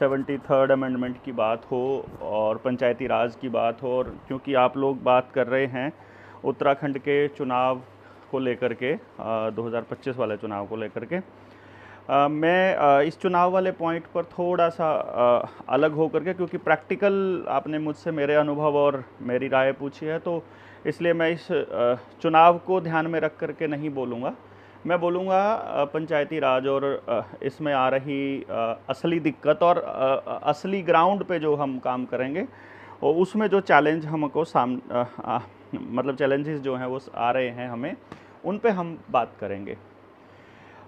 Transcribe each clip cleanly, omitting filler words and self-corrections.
73rd amendment की बात हो और पंचायती राज की बात हो, और क्योंकि आप लोग बात कर रहे हैं उत्तराखंड के चुनाव को लेकर के, 2025 वाले चुनाव को लेकर के, मैं इस चुनाव वाले पॉइंट पर थोड़ा सा अलग हो करके, क्योंकि प्रैक्टिकल आपने मुझसे मेरे अनुभव और मेरी राय पूछी है, तो इसलिए मैं इस चुनाव को ध्यान में रख करके नहीं बोलूँगा। मैं बोलूँगा पंचायती राज और इसमें आ रही असली दिक्कत और असली ग्राउंड पे जो हम काम करेंगे और उसमें जो चैलेंज हमको मतलब चैलेंजेस जो हैं वो आ रहे हैं हमें, उन पे हम बात करेंगे।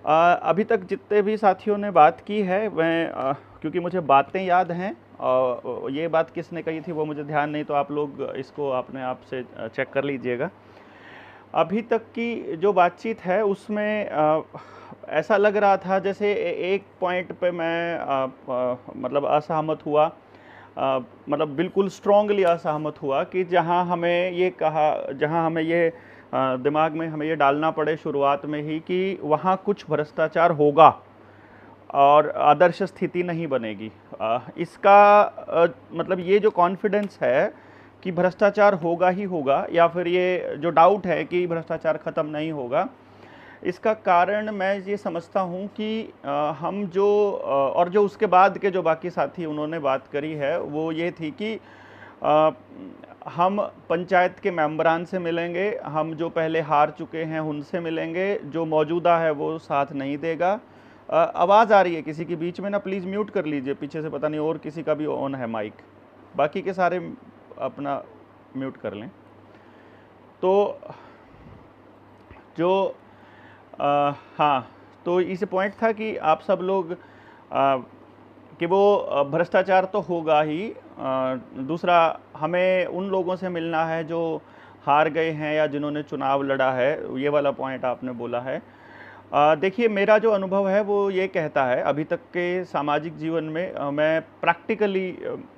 अभी तक जितने भी साथियों ने बात की है, मैं क्योंकि मुझे बातें याद हैं, और ये बात किसने कही थी वो मुझे ध्यान नहीं, तो आप लोग इसको अपने आप से चेक कर लीजिएगा। अभी तक की जो बातचीत है उसमें ऐसा लग रहा था जैसे एक पॉइंट पे मैं मतलब असहमत हुआ, मतलब बिल्कुल स्ट्रांगली असहमत हुआ कि जहां हमें ये दिमाग में हमें ये डालना पड़े शुरुआत में ही कि वहाँ कुछ भ्रष्टाचार होगा और आदर्श स्थिति नहीं बनेगी। इसका मतलब ये जो कॉन्फिडेंस है कि भ्रष्टाचार होगा ही होगा, या फिर ये जो डाउट है कि भ्रष्टाचार ख़त्म नहीं होगा, इसका कारण मैं ये समझता हूँ कि हम जो और जो उसके बाद के जो बाकी साथी उन्होंने बात करी है वो ये थी कि हम पंचायत के मेंबरान से मिलेंगे, हम जो पहले हार चुके हैं उनसे मिलेंगे, जो मौजूदा है वो साथ नहीं देगा। आवाज़ आ रही है किसी के बीच में ना, प्लीज़ म्यूट कर लीजिए, पीछे से पता नहीं और किसी का भी ऑन है माइक, बाकी के सारे अपना म्यूट कर लें। तो जो हाँ, तो इस पॉइंट था कि आप सब लोग कि वो भ्रष्टाचार तो होगा ही, दूसरा हमें उन लोगों से मिलना है जो हार गए हैं या जिन्होंने चुनाव लड़ा है, ये वाला पॉइंट आपने बोला है। देखिए, मेरा जो अनुभव है वो ये कहता है, अभी तक के सामाजिक जीवन में मैं प्रैक्टिकली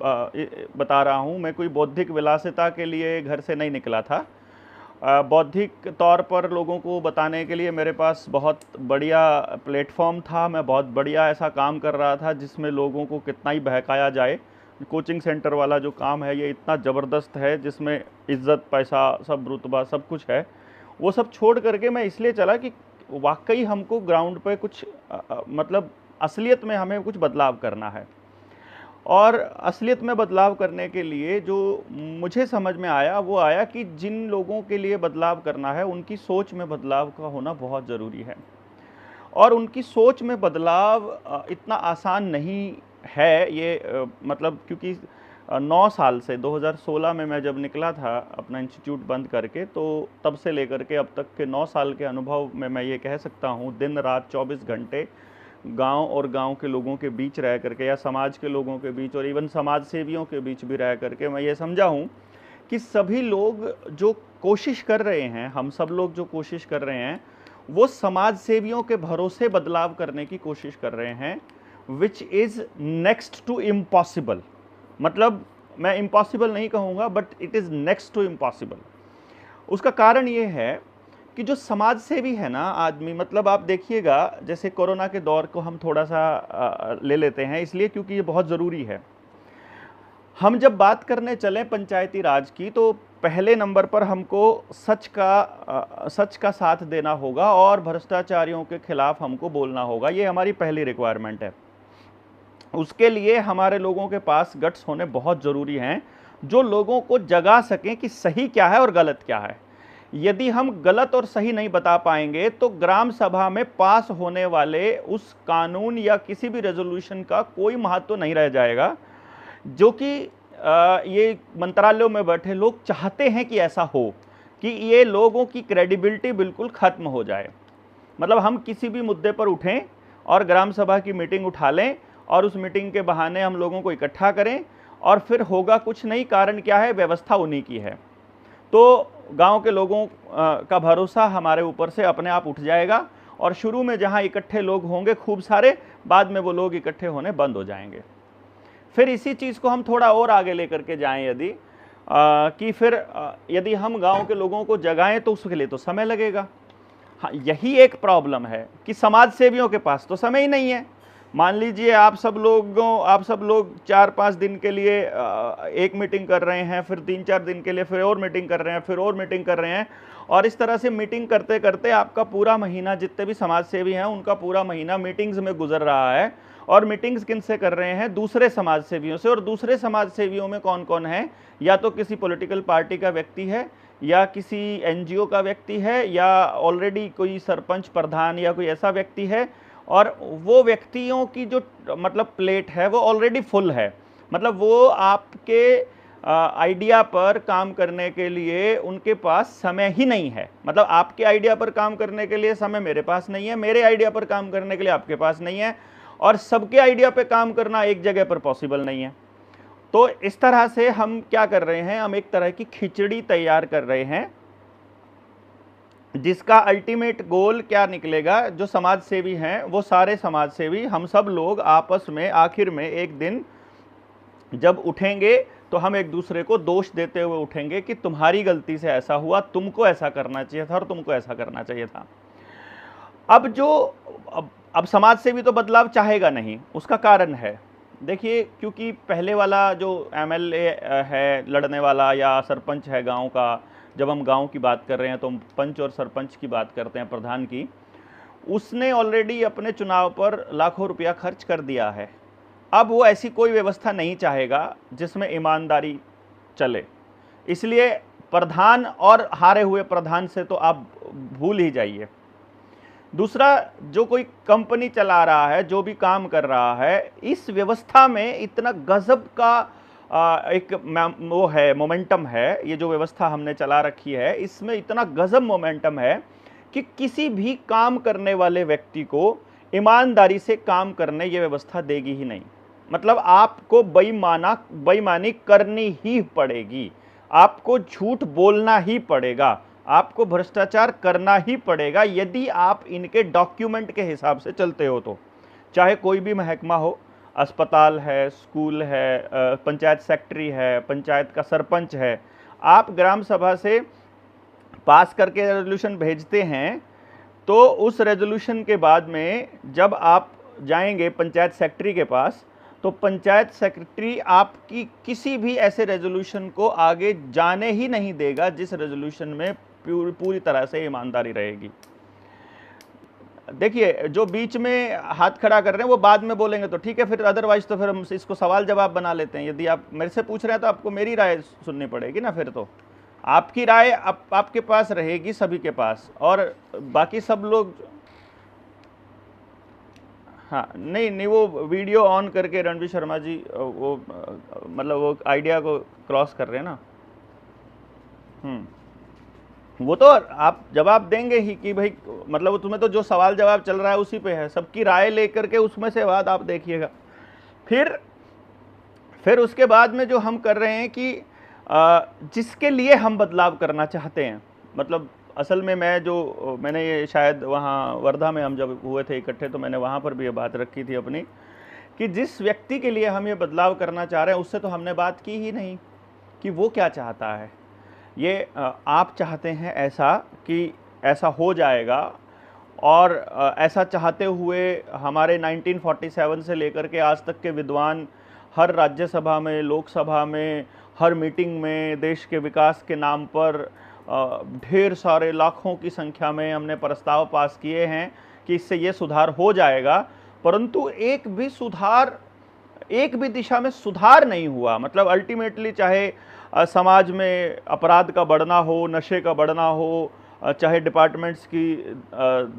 बता रहा हूँ, मैं कोई बौद्धिक विलासिता के लिए घर से नहीं निकला था। बौद्धिक तौर पर लोगों को बताने के लिए मेरे पास बहुत बढ़िया प्लेटफॉर्म था, मैं बहुत बढ़िया ऐसा काम कर रहा था जिसमें लोगों को कितना ही बहकाया जाए। कोचिंग सेंटर वाला जो काम है ये इतना ज़बरदस्त है, जिसमें इज्जत, पैसा, सब रुतबा सब कुछ है। वो सब छोड़ करके मैं इसलिए चला कि वाकई हमको ग्राउंड पे कुछ मतलब असलियत में हमें कुछ बदलाव करना है, और असलियत में बदलाव करने के लिए जो मुझे समझ में आया वो आया कि जिन लोगों के लिए बदलाव करना है उनकी सोच में बदलाव का होना बहुत ज़रूरी है, और उनकी सोच में बदलाव इतना आसान नहीं है ये, मतलब क्योंकि 9 साल से 2016 में मैं जब निकला था अपना इंस्टीट्यूट बंद करके, तो तब से लेकर के अब तक के 9 साल के अनुभव में मैं ये कह सकता हूँ, दिन रात 24 घंटे गांव और गांव के लोगों के बीच रह करके, या समाज के लोगों के बीच और इवन समाज सेवियों के बीच भी रह करके मैं ये समझा हूँ कि सभी लोग जो कोशिश कर रहे हैं, हम सब लोग जो कोशिश कर रहे हैं, वो समाज सेवियों के भरोसे बदलाव करने की कोशिश कर रहे हैं, which is next to impossible. मतलब मैं इम्पॉसिबल नहीं कहूँगा, but it is next to impossible. उसका कारण ये है कि जो समाज सेवी है ना आदमी, मतलब आप देखिएगा, जैसे कोरोना के दौर को हम थोड़ा सा ले लेते हैं इसलिए क्योंकि ये बहुत ज़रूरी है। हम जब बात करने चलें पंचायती राज की, तो पहले नंबर पर हमको सच का साथ देना होगा और भ्रष्टाचारियों के खिलाफ हमको बोलना होगा, ये हमारी पहली रिक्वायरमेंट है। उसके लिए हमारे लोगों के पास गट्स होने बहुत ज़रूरी हैं, जो लोगों को जगा सकें कि सही क्या है और गलत क्या है। यदि हम गलत और सही नहीं बता पाएंगे तो ग्राम सभा में पास होने वाले उस कानून या किसी भी रेजोल्यूशन का कोई महत्व नहीं रह जाएगा, जो कि ये मंत्रालयों में बैठे लोग चाहते हैं कि ऐसा हो, कि ये लोगों की क्रेडिबिलिटी बिल्कुल ख़त्म हो जाए। मतलब हम किसी भी मुद्दे पर उठें और ग्राम सभा की मीटिंग उठा लें और उस मीटिंग के बहाने हम लोगों को इकट्ठा करें, और फिर होगा कुछ नहीं। कारण क्या है? व्यवस्था उन्हीं की है। तो गांव के लोगों का भरोसा हमारे ऊपर से अपने आप उठ जाएगा, और शुरू में जहां इकट्ठे लोग होंगे खूब सारे, बाद में वो लोग इकट्ठे होने बंद हो जाएंगे। फिर इसी चीज़ को हम थोड़ा और आगे लेकर के जाएं, यदि कि फिर यदि हम गांव के लोगों को जगाएं तो उसके लिए तो समय लगेगा। हाँ, यही एक प्रॉब्लम है कि समाज सेवियों के पास तो समय ही नहीं है। मान लीजिए आप सब लोग 4-5 दिन के लिए एक मीटिंग कर रहे हैं, फिर 3-4 दिन के लिए फिर और मीटिंग कर रहे हैं, फिर और मीटिंग कर रहे हैं, और इस तरह से मीटिंग करते करते आपका पूरा महीना, जितने भी समाज सेवी हैं उनका पूरा महीना मीटिंग्स में गुजर रहा है। और मीटिंग्स किन से कर रहे हैं? दूसरे समाज सेवियों से। और दूसरे समाज सेवियों में कौन कौन है? या तो किसी पॉलिटिकल पार्टी का व्यक्ति है, या किसी एनजीओ का व्यक्ति है, या ऑलरेडी कोई सरपंच, प्रधान या कोई ऐसा व्यक्ति है। और वो व्यक्तियों की जो मतलब प्लेट है वो ऑलरेडी फुल है, मतलब वो आपके आइडिया पर काम करने के लिए उनके पास समय ही नहीं है। मतलब आपके आइडिया पर काम करने के लिए समय मेरे पास नहीं है, मेरे आइडिया पर काम करने के लिए आपके पास नहीं है, और सबके आइडिया पे काम करना एक जगह पर पॉसिबल नहीं है। तो इस तरह से हम क्या कर रहे हैं? हम एक तरह की खिचड़ी तैयार कर रहे हैं, जिसका अल्टीमेट गोल क्या निकलेगा? जो समाज सेवी हैं वो सारे समाज सेवी, हम सब लोग आपस में आखिर में एक दिन जब उठेंगे तो हम एक दूसरे को दोष देते हुए उठेंगे कि तुम्हारी गलती से ऐसा हुआ, तुमको ऐसा करना चाहिए था और तुमको ऐसा करना चाहिए था। अब समाज सेवी तो बदलाव चाहेगा नहीं, उसका कारण है, देखिए, क्योंकि पहले वाला जो एमएलए है लड़ने वाला, या सरपंच है गांव का, जब हम गांव की बात कर रहे हैं तो हम पंच और सरपंच की बात करते हैं, प्रधान की, उसने ऑलरेडी अपने चुनाव पर लाखों रुपया खर्च कर दिया है। अब वो ऐसी कोई व्यवस्था नहीं चाहेगा जिसमें ईमानदारी चले, इसलिए प्रधान और हारे हुए प्रधान से तो आप भूल ही जाइए। दूसरा, जो कोई कंपनी चला रहा है, जो भी काम कर रहा है, इस व्यवस्था में इतना गजब का एक वो है, मोमेंटम है, ये जो व्यवस्था हमने चला रखी है इसमें इतना गजब मोमेंटम है कि किसी भी काम करने वाले व्यक्ति को ईमानदारी से काम करने ये व्यवस्था देगी ही नहीं। मतलब आपको बेईमानी करनी ही पड़ेगी, आपको झूठ बोलना ही पड़ेगा, आपको भ्रष्टाचार करना ही पड़ेगा यदि आप इनके डॉक्यूमेंट के हिसाब से चलते हो तो। चाहे कोई भी महकमा हो, अस्पताल है, स्कूल है, पंचायत सेक्रेटरी है, पंचायत का सरपंच है, आप ग्राम सभा से पास करके रेजोल्यूशन भेजते हैं, तो उस रेजोल्यूशन के बाद में जब आप जाएंगे पंचायत सेक्रेटरी के पास, तो पंचायत सेक्रेटरी आपकी किसी भी ऐसे रेजोल्यूशन को आगे जाने ही नहीं देगा जिस रेजोल्यूशन में पूरी तरह से ईमानदारी रहेगी। देखिए, जो बीच में हाथ खड़ा कर रहे हैं वो बाद में बोलेंगे तो ठीक है, फिर अदरवाइज तो फिर हम इसको सवाल जवाब बना लेते हैं। यदि आप मेरे से पूछ रहे हैं तो आपको मेरी राय सुननी पड़ेगी ना, फिर तो आपकी राय आपके पास रहेगी, सभी के पास, और बाकी सब लोग। हाँ, नहीं, वो वीडियो ऑन करके रणवीर शर्मा जी वो मतलब वो आइडिया को क्रॉस कर रहे हैं ना। वो तो आप जवाब देंगे ही कि भाई, मतलब तुम्हें तो जो सवाल जवाब चल रहा है उसी पे है, सबकी राय लेकर के उसमें से बात आप देखिएगा। फिर उसके बाद में जो हम कर रहे हैं कि जिसके लिए हम बदलाव करना चाहते हैं, मतलब असल में मैंने ये शायद वहाँ वर्धा में हम जब हुए थे इकट्ठे तो मैंने वहाँ पर भी ये बात रखी थी अपनी, कि जिस व्यक्ति के लिए हम ये बदलाव करना चाह रहे हैं उससे तो हमने बात की ही नहीं कि वो क्या चाहता है। ये आप चाहते हैं ऐसा कि ऐसा हो जाएगा, और ऐसा चाहते हुए हमारे 1947 से लेकर के आज तक के विद्वान हर राज्यसभा में, लोकसभा में, हर मीटिंग में देश के विकास के नाम पर ढेर सारे लाखों की संख्या में हमने प्रस्ताव पास किए हैं कि इससे ये सुधार हो जाएगा, परंतु एक भी दिशा में सुधार नहीं हुआ। मतलब अल्टीमेटली चाहे समाज में अपराध का बढ़ना हो, नशे का बढ़ना हो, चाहे डिपार्टमेंट्स की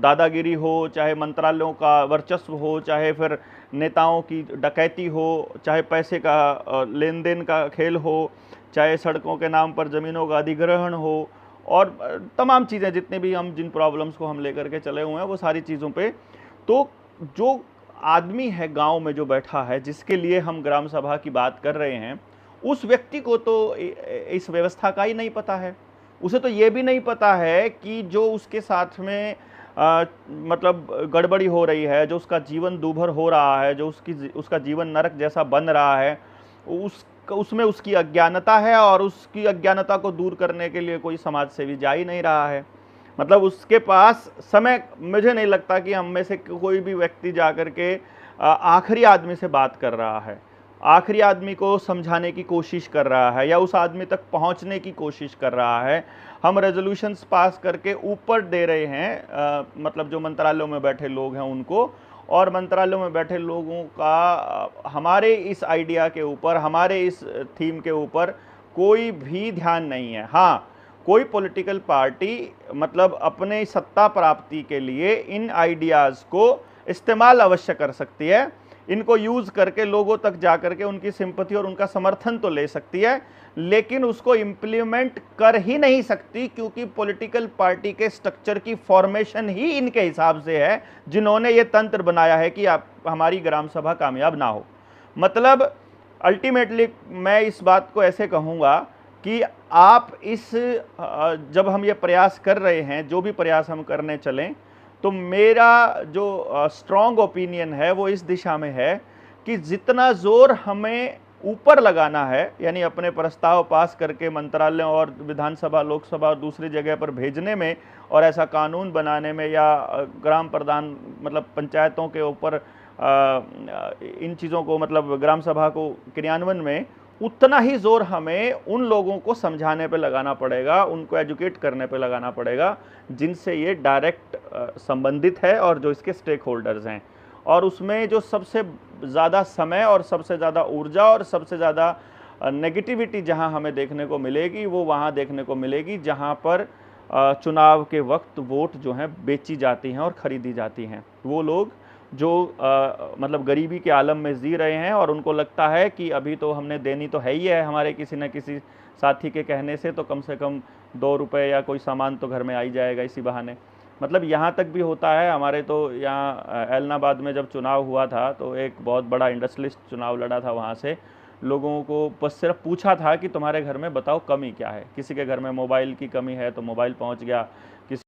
दादागिरी हो, चाहे मंत्रालयों का वर्चस्व हो, चाहे फिर नेताओं की डकैती हो, चाहे पैसे का लेन देन का खेल हो, चाहे सड़कों के नाम पर ज़मीनों का अधिग्रहण हो, और तमाम चीज़ें जितने भी जिन प्रॉब्लम्स को हम लेकर के चले हुए हैं वो सारी चीज़ों पे, तो जो आदमी है गांव में जो बैठा है, जिसके लिए हम ग्राम सभा की बात कर रहे हैं, उस व्यक्ति को तो इस व्यवस्था का ही नहीं पता है। उसे तो ये भी नहीं पता है कि जो उसके साथ में मतलब गड़बड़ी हो रही है, जो उसका जीवन दूभर हो रहा है, जो उसका जीवन नरक जैसा बन रहा है, उसमें उसकी अज्ञानता है, और उसकी अज्ञानता को दूर करने के लिए कोई समाज सेवी जा ही नहीं रहा है। मतलब उसके पास समय, मुझे नहीं लगता कि हम में से कोई भी व्यक्ति जा कर के आखिरी आदमी से बात कर रहा है, आखिरी आदमी को समझाने की कोशिश कर रहा है या उस आदमी तक पहुंचने की कोशिश कर रहा है। हम रेजोल्यूशंस पास करके ऊपर दे रहे हैं, मतलब जो मंत्रालयों में बैठे लोग हैं उनको, और मंत्रालयों में बैठे लोगों का हमारे इस आइडिया के ऊपर, हमारे इस थीम के ऊपर कोई भी ध्यान नहीं है। हाँ, कोई पॉलिटिकल पार्टी मतलब अपने सत्ता प्राप्ति के लिए इन आइडियाज़ को इस्तेमाल अवश्य कर सकती है, इनको यूज़ करके लोगों तक जा करके उनकी सिंपैथी और उनका समर्थन तो ले सकती है, लेकिन उसको इम्प्लीमेंट कर ही नहीं सकती, क्योंकि पॉलिटिकल पार्टी के स्ट्रक्चर की फॉर्मेशन ही इनके हिसाब से है, जिन्होंने ये तंत्र बनाया है कि आप हमारी ग्राम सभा कामयाब ना हो। मतलब अल्टीमेटली मैं इस बात को ऐसे कहूँगा कि आप इस जब हम ये प्रयास कर रहे हैं, जो भी प्रयास हम करने चलें, तो मेरा जो स्ट्रॉन्ग ओपिनियन है वो इस दिशा में है कि जितना जोर हमें ऊपर लगाना है, यानी अपने प्रस्ताव पास करके मंत्रालयों और विधानसभा, लोकसभा और दूसरी जगह पर भेजने में और ऐसा कानून बनाने में, या ग्राम प्रधान मतलब पंचायतों के ऊपर इन चीज़ों को मतलब ग्राम सभा को क्रियान्वयन में, उतना ही जोर हमें उन लोगों को समझाने पे लगाना पड़ेगा, उनको एजुकेट करने पे लगाना पड़ेगा जिनसे ये डायरेक्ट संबंधित है और जो इसके स्टेक होल्डर्स हैं। और उसमें जो सबसे ज़्यादा समय और सबसे ज़्यादा ऊर्जा और सबसे ज़्यादा नेगेटिविटी जहां हमें देखने को मिलेगी, वो वहां देखने को मिलेगी जहां पर चुनाव के वक्त वोट जो हैं बेची जाती हैं और ख़रीदी जाती हैं। वो लोग जो मतलब गरीबी के आलम में जी रहे हैं और उनको लगता है कि अभी तो हमने देनी तो है ही है, हमारे किसी न किसी साथी के कहने से तो कम 2 रुपए या कोई सामान तो घर में आ ही जाएगा इसी बहाने। मतलब यहाँ तक भी होता है। हमारे तो यहाँ ऐलनाबाद में जब चुनाव हुआ था तो एक बहुत बड़ा इंडस्ट्रियलिस्ट चुनाव लड़ा था, वहाँ से लोगों को बस सिर्फ पूछा था कि तुम्हारे घर में बताओ कमी क्या है। किसी के घर में मोबाइल की कमी है तो मोबाइल पहुँच गया, किसी